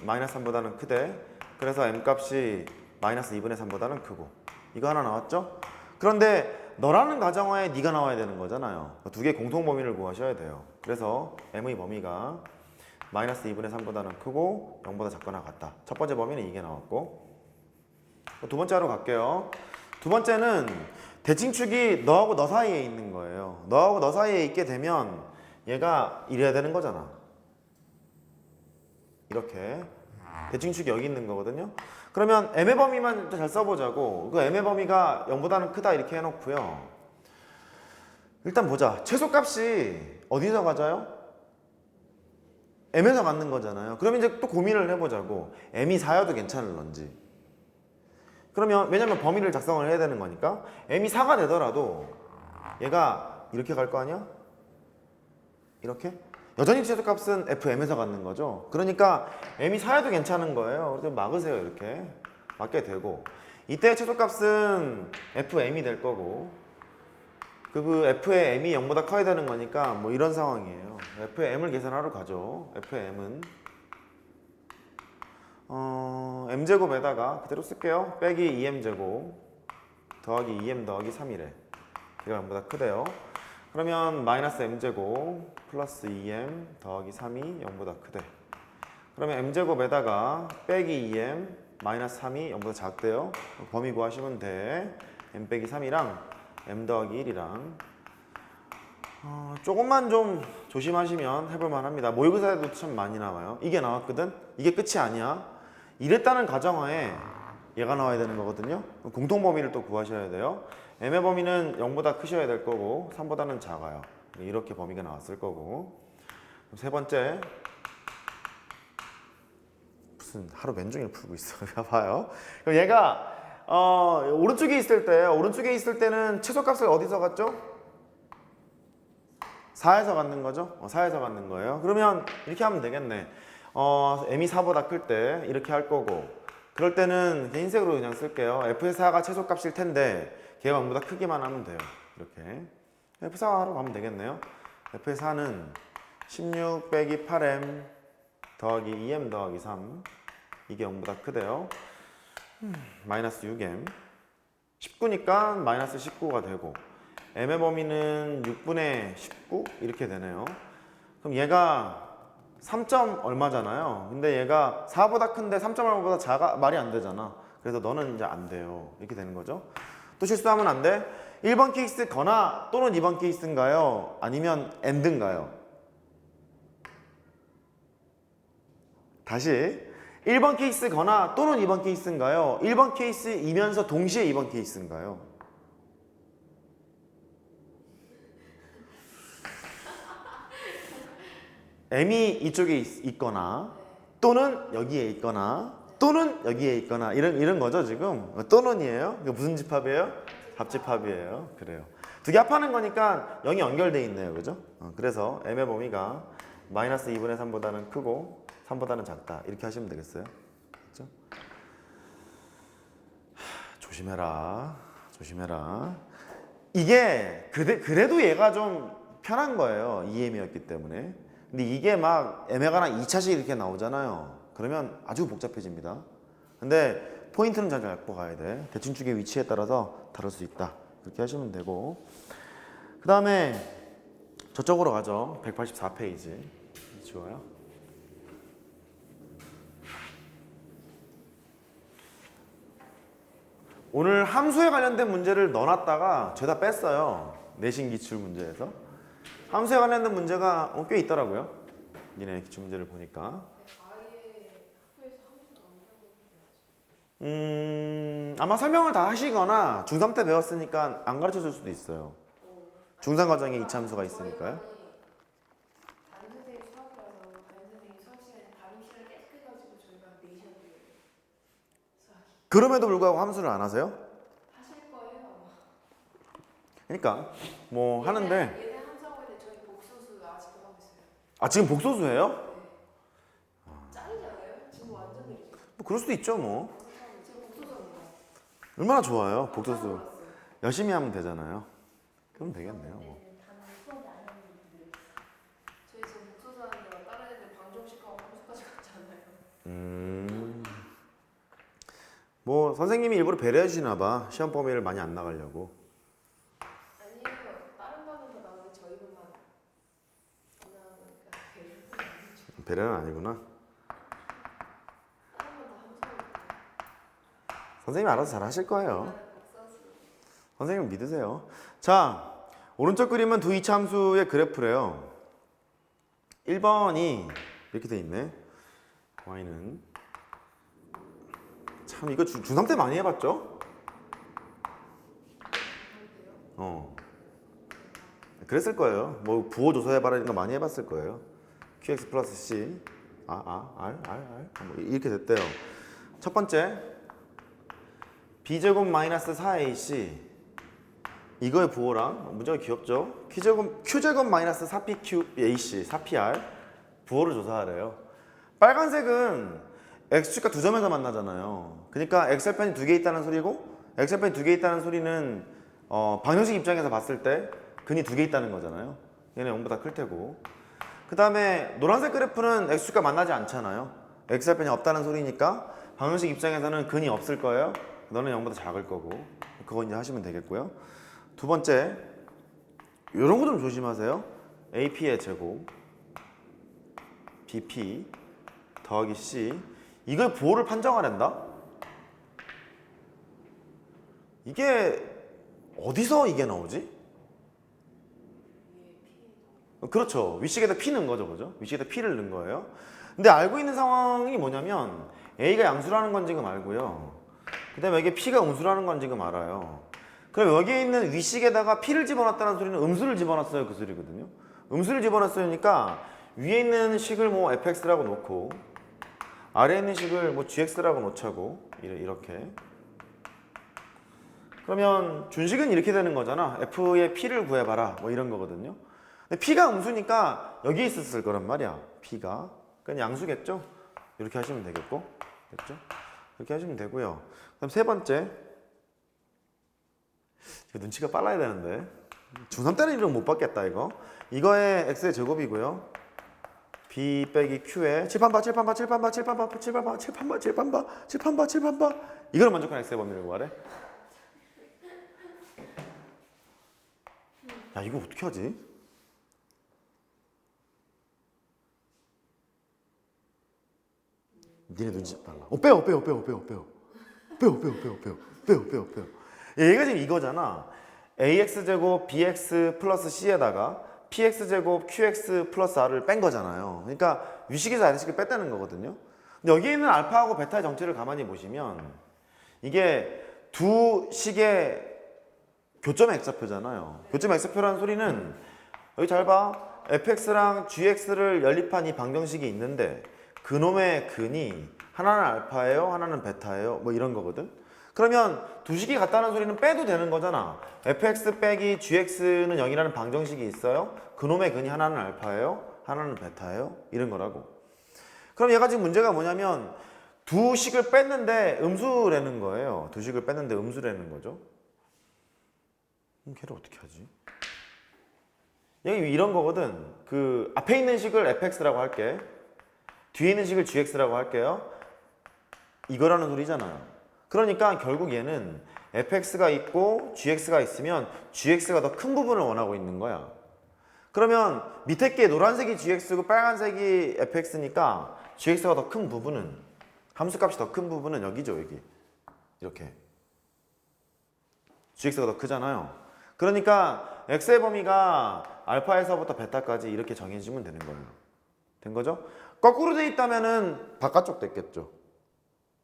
마이너스 3보다는 크대. 그래서 m값이 마이너스 2분의 3보다는 크고. 이거 하나 나왔죠? 그런데 너라는 가정하에 네가 나와야 되는 거잖아요. 두 개의 공통 범위를 구하셔야 돼요. 그래서 m의 범위가 마이너스 2분의 3보다는 크고 0보다 작거나 같다. 첫 번째 범위는 이게 나왔고, 두 번째로 갈게요. 두 번째는 대칭축이 너하고 너 사이에 있는 거예요. 너하고 너 사이에 있게 되면 얘가 이래야 되는 거잖아. 이렇게 대칭축이 여기 있는 거거든요. 그러면 m의 범위만 잘 써보자고. 그 m의 범위가 0보다는 크다 이렇게 해놓고요. 일단 보자. 최소값이 어디서 가져요? m에서 갖는 거잖아요. 그럼 이제 또 고민을 해보자고. m이 4여도 괜찮을런지. 그러면 왜냐면 범위를 작성을 해야 되는 거니까 m이 4가 되더라도 얘가 이렇게 갈 거 아니야? 이렇게? 여전히 최소값은 fm에서 갖는 거죠. 그러니까 m이 4여도 괜찮은 거예요. 그래서 막으세요. 이렇게 맞게 되고, 이때 최소값은 fm이 될 거고, 그 f의 m이 0보다 커야 되는 거니까 뭐 이런 상황이에요. f의 m을 계산하러 가죠. f의 m은 m제곱에다가 그대로 쓸게요. 빼기 2m제곱 더하기 2m 더하기 3이래. 얘가 0보다 크대요. 그러면 마이너스 m제곱 플러스 2m 더하기 3이 0보다 크대. 그러면 m제곱에다가 빼기 2m 마이너스 3이 0보다 작대요. 범위 구하시면 돼. m 빼기 3이랑 m 더하기 1이랑 조금만 좀 조심하시면 해볼만 합니다. 모의고사에도 참 많이 나와요. 이게 나왔거든? 이게 끝이 아니야. 이랬다는 가정하에 얘가 나와야 되는 거거든요. 공통범위를 또 구하셔야 돼요. m의 범위는 0보다 크셔야 될 거고 3보다는 작아요. 이렇게 범위가 나왔을 거고. 세 번째, 무슨 하루 맨종일 풀고 있어. 봐요. 그럼 얘가 오른쪽에 있을 때는 최소값을 어디서 갖죠? 4에서 갖는 거죠? 4에서 갖는 거예요. 그러면 이렇게 하면 되겠네. m이 4보다 클 때 이렇게 할 거고, 그럴 때는 흰색으로 그냥 쓸게요. f의 4가 최소값일 텐데 걔가 0보다 크기만 하면 돼요. 이렇게 f4로 가면 되겠네요. f의 4는 16 빼기 8m 더하기 2m 더하기 3, 이게 0보다 크대요. 마이너스 6m 19니까 마이너스 19가 되고, m의 범위는 6분의 19 이렇게 되네요. 그럼 얘가 3점 얼마잖아요. 근데 얘가 4보다 큰데 3점 얼마보다 작아, 말이 안 되잖아. 그래서 너는 이제 안 돼요. 이렇게 되는 거죠. 또 실수하면 안 돼. 1번 케이스거나 또는 2번 케이스인가요? 아니면 AND인가요? 다시 1번 케이스거나 또는 2번 케이스인가요? 1번 케이스이면서 동시에 2번 케이스인가요? m이 이쪽에 있거나 또는 여기에 있거나 또는 여기에 있거나 이런 거죠 지금. 또는이에요? 이거 무슨 집합이에요? 합집합이에요. 그래요. 두 개 합하는 거니까 0이 연결돼 있네요. 그죠? 그래서 m의 범위가 마이너스 2분의 3보다는 크고 3보다는 작다. 이렇게 하시면 되겠어요. 그렇죠? 조심해라. 조심해라. 이게 그래도 얘가 좀 편한 거예요. 2m이었기 때문에. 근데 이게 막 m에 관한 2차식 이렇게 나오잖아요. 그러면 아주 복잡해집니다. 근데 포인트는 잘 잡고 가야 돼. 대칭축의 위치에 따라서 다를 수 있다. 그렇게 하시면 되고, 그 다음에 저쪽으로 가죠. 184페이지 지워요. 오늘 함수에 관련된 문제를 넣어놨다가 죄다 뺐어요. 내신 기출 문제에서. 함수에 관련된 문제가 꽤 있더라고요. 니네 기출 문제를 보니까. 아마 설명을 다 하시거나 중3 때 배웠으니까 안 가르쳐 줄 수도 있어요. 중3 과정에 이차함수가 있으니까요. 다른 선생님 수학이라서 다른 선생님 수학 시간에 다른 시간을 계속 해가지고 저희가 내셨어요. 수학이. 그럼에도 불구하고 함수를 안 하세요? 하실 거예요 아마. 그러니까 뭐 하는데. 얘네 함수하고 있는데 저희 복소수 아직도 하고 있어요. 아, 지금 복소수예요? 네. 짱이잖아요? 지금 완전 느리죠? 뭐 그럴 수도 있죠 뭐. 지금 복소수입니다. 얼마나 좋아요 복소수. 열심히 하면 되잖아요. 그럼 되겠네요 뭐. 저희 지금 복소수 하는데 다른 애들 방정식하고 함수까지 갔잖아요. 뭐 선생님이 일부러 배려해 주시나 봐. 시험 범위를 많이 안 나가려고. 아니요, 다른 반은 다 나오는데 저희 반만 안 나오니까 배려는 배려는 아니구나. 다른 반다 함수니까. 선생님이 알아서 잘 하실 거예요. 나는 복사수. 선생님 믿으세요. 자, 오른쪽 그림은 두 이차 함수의 그래프래요. 1번이 이렇게 돼 있네. y는 참 이거 중3 때 많이 해봤죠? 그랬을 거예요. 뭐 부호 조사해봐라 이런 거 많이 해봤을 거예요. qx 플러스 c 뭐 이렇게 됐대요. 첫 번째 b제곱 마이너스 4ac 이거의 부호랑 문제가 귀엽죠? q제곱 마이너스 4pqac 4pr 부호를 조사하래요. 빨간색은 x축과 두 점에서 만나잖아요. 그러니까 x절편이 두 개 있다는 소리고 x절편이 두 개 있다는 소리는 방정식 입장에서 봤을 때 근이 두 개 있다는 거잖아요. 얘는 0보다 클 테고. 그 다음에 노란색 그래프는 x축과 만나지 않잖아요. x절편이 없다는 소리니까 방정식 입장에서는 근이 없을 거예요. 너는 0보다 작을 거고. 그거 이제 하시면 되겠고요. 두 번째, 이런 거 좀 조심하세요. AP의 제곱, BP 더하기 C. 이걸 부호를 판정하란다? 이게 어디서 이게 나오지? 그렇죠. 위식에다 P 넣은 거죠, 그죠? 위식에다 P를 넣은 거예요. 근데 알고 있는 상황이 뭐냐면 A가 양수라는 건 지금 알고요. 그 다음에 여기 P가 음수라는 건 지금 알아요. 그럼 여기에 있는 위식에다가 P를 집어넣었다는 소리는 음수를 집어넣었어요, 그 소리거든요. 음수를 집어넣었으니까 위에 있는 식을 뭐 fx라고 놓고 아래에 있는 식을 뭐 gx라고 놓자고 이렇게. 그러면 준식은 이렇게 되는 거잖아. f의 p를 구해봐라 뭐 이런 거거든요. 근데 p가 음수니까 여기 있었을 거란 말이야. p가 그냥 양수겠죠. 이렇게 하시면 되겠고, 됐죠? 이렇게 하시면 되고요. 그럼 세 번째, 눈치가 빨라야 되는데 중3 때는 이런 못 받겠다 이거. 이거의 x의 제곱이고요. b 빼기 q에 칠판봐 이걸 만족한 x의 범위를 구하래. 야 이거 어떻게 하지? 니네 눈치 빨라. 빼요. 얘가 지금 이거잖아. ax제곱 bx 플러스 c에다가 px제곱 qx 플러스 r을 뺀 거잖아요. 그러니까 위식에서 아래식을 뺐다는 거거든요. 근데 여기 있는 알파하고 베타의 정체를 가만히 보시면 이게 두 식의 교점 x좌표잖아요. 교점 x표라는 소리는 여기 잘 봐. fx랑 gx를 연립한 이 방정식이 있는데 그놈의 근이 하나는 알파예요, 하나는 베타예요. 뭐 이런 거거든. 그러면 두 식이 같다는 소리는 빼도 되는 거잖아. fx 빼기 gx는 0이라는 방정식이 있어요. 그놈의 근이 하나는 알파예요, 하나는 베타예요. 이런 거라고. 그럼 얘가 지금 문제가 뭐냐면 두 식을 뺐는데 음수라는 거예요. 두 식을 뺐는데 음수라는 거죠. 그럼 걔를 어떻게 하지? 여기 이런 거거든. 그 앞에 있는 식을 fx라고 할게. 뒤에 있는 식을 gx라고 할게요. 이거라는 소리잖아요. 그러니까 결국 얘는 fx가 있고 gx가 있으면 gx가 더 큰 부분을 원하고 있는 거야. 그러면 밑에 게 노란색이 gx고 빨간색이 fx니까 gx가 더 큰 부분은, 함수값이 더 큰 부분은 여기죠, 여기. 이렇게. gx가 더 크잖아요. 그러니까 x의 범위가 알파에서부터 베타까지 이렇게 정해지면 되는 거예요. 된 거죠? 거꾸로 돼 있다면은 바깥쪽 됐겠죠.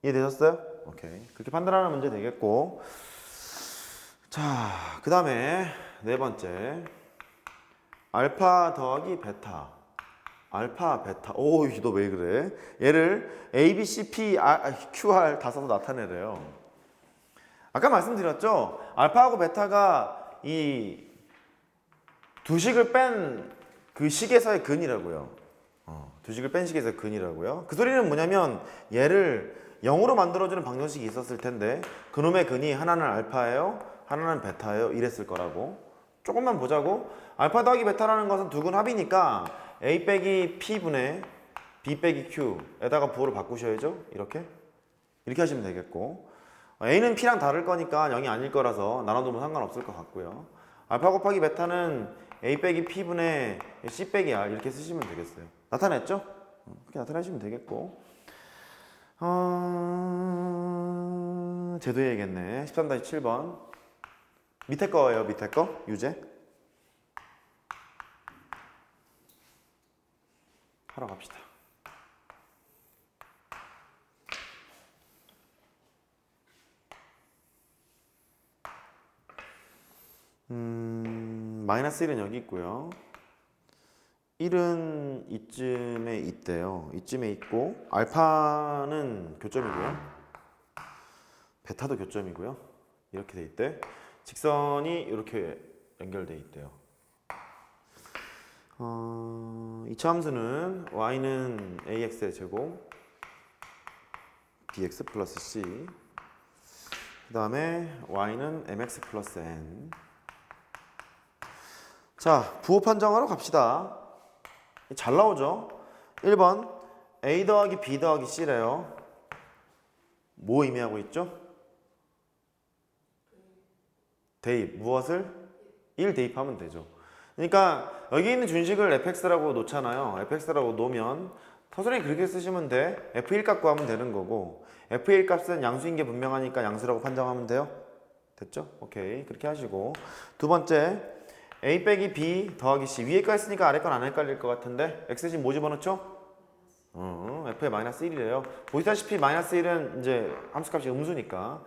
이해되셨어요? 오케이. 그렇게 판단하는 문제 되겠고. 자, 그 다음에 네 번째. 알파 더하기 베타. 알파, 베타. 오, 너 왜 그래? 얘를 A, B, C, P, Q, R 다 써서 나타내래요. 아까 말씀드렸죠? 알파하고 베타가 이 두 식을 뺀 그 식에서의 근이라고요. 두 식을 뺀 식에서의 근이라고요. 그 소리는 뭐냐면 얘를 0으로 만들어주는 방정식이 있었을 텐데 그놈의 근이 하나는 알파예요, 하나는 베타예요 이랬을 거라고. 조금만 보자고. 알파 더하기 베타라는 것은 두 근 합이니까 A 빼기 P분의 B 빼기 Q에다가 부호를 바꾸셔야죠. 이렇게 하시면 되겠고, A는 P랑 다를 거니까 0이 아닐 거라서 나눠두면 상관없을 것 같고요. 알파 곱하기 베타는 A 빼기 P분의 C 빼기 R 이렇게 쓰시면 되겠어요. 나타냈죠? 그렇게 나타내시면 되겠고, 제도해야겠네. 13-7번 밑에 거예요. 밑에 거 유제 하러 갑시다. 마이너스 1은 여기 있고요. 1은 이쯤에 있대요. 이쯤에 있고, 알파는 교점이고요. 베타도 교점이고요. 이렇게 돼 있대. 직선이 이렇게 연결돼 있대요. 이차 함수는 y는 ax의 제곱 dx 플러스 c, 그 다음에 y는 mx 플러스 n. 자, 부호 판정하러 갑시다. 잘 나오죠? 1번 a 더하기 b 더하기 c래요. 뭐 의미하고 있죠? 대입. 무엇을? 1 대입하면 되죠. 그러니까 여기 있는 준식을 fx라고 놓잖아요. fx라고 놓으면 서술에 그렇게 쓰시면 돼. f1 값 구하면 되는 거고, f1 값은 양수인 게 분명하니까 양수라고 판정하면 돼요. 됐죠? 오케이. 그렇게 하시고, 두 번째 a 빼기 b 더하기 c. 위에 거 했으니까 아래 건 안 헷갈릴 것 같은데 x 대신 뭐 집어넣죠? f의 마이너스 1이래요. 보시다시피 마이너스 1은 이제 함수값이 음수니까